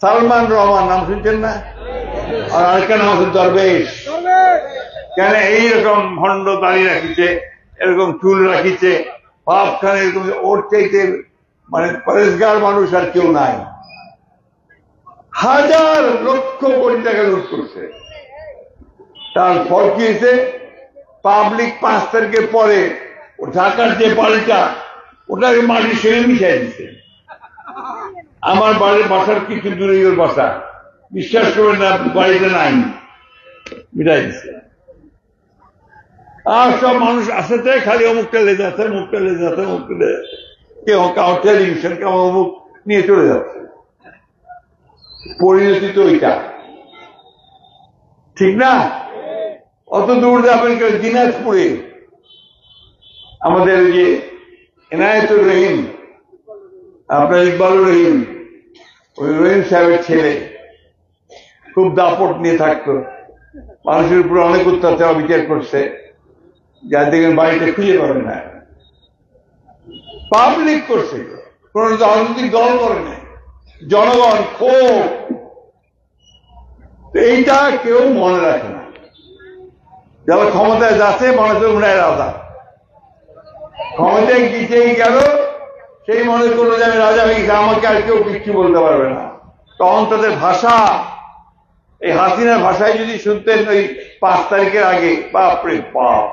সালমান রহমান নাম শুনছেন না? আর আরেকটা নাম আছে দরবেশ। কেন এইরকম ভণ্ড দাড়ি রাখিছে, এরকম চুল রাখিছে, ভাবখানে এরকম, ওর চাইতে মানে পরেশগার মানুষ আর কেউ নাই। হাজার লক্ষ কোটি টাকা লুট করছে। তার ফল কি হয়েছে? পাবলিক 5 তারিখের পরে ঢাকার যে বাড়িটা, ওটাকে মাটির সঙ্গে মিশাই দিচ্ছে। আমার বাড়ির বাসার কিছু দূরে ওর বাসা, বিশ্বাস করবেন না, বাড়িতে নাই, মিটাই দিচ্ছে। আর সব মানুষ আসতে খালি অমুকটা লেগে যাচ্ছে, অমুকটা লেগে যাচ্ছে, অমুকটা লেগে যাচ্ছে, কেউ কাউ টেলিভিশন, কেউ অমুক নিয়ে চলে যাচ্ছে। পরিণতি তো ওইটা, ঠিক না? অত দূর যাবেন কেউ? দিনাজপুরে আমাদের যে এনায়েতুর রহিম, আপনার ইকবালুর রহিম, ওই রহিম সাহেবের ছেলে খুব দাপট নিয়ে থাকতো, মানুষের উপরে অনেক অত্যাচার বিচার করছে, যার দেখেন বাড়িতে খুঁজে পাবে না। পাবলিক করছে, কোন রাজনৈতিক দল করে নাই, জনগণ ক্ষোভ। এইটা কেউ মনে রাখে না। যারা ক্ষমতায় যাচ্ছে মানুষের উন্নয়ন রাজা, ক্ষমতায় গিয়েই গেল, সেই মনে করলো যে আমি রাজা হয়ে গেছি, আমাকে আর কেউ কিচ্ছু বলতে পারবে না। তখন তাদের ভাষা, এই হাসিনার ভাষায় যদি শুনতেন ওই 5 তারিখের আগে, বাপরে বাপ,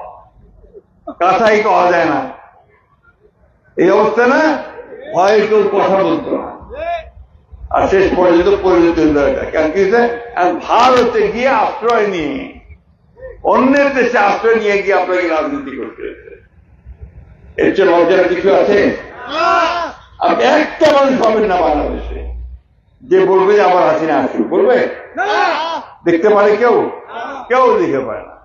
কথাই কওয়া যায় না। এই অবস্থা না, ভয়ে কেউ কথা বলতো না। আর শেষ পর্যন্ত পরিণত হল এটা। কেন কি হয়েছে? ভারতে গিয়ে আশ্রয় নিয়ে, অন্যের দেশে আশ্রয় নিয়ে গিয়ে আপনাকে রাজনীতি করতে হয়েছে। এর চেয়ে লজ্জার কিছু আছে? আপনি একটা মানুষ পাবেন না বাংলাদেশে যে বলবে যে আবার হাসিনা আসুক, বলবে? দেখতে পারে কেউ? কেউ দেখতে পারে না।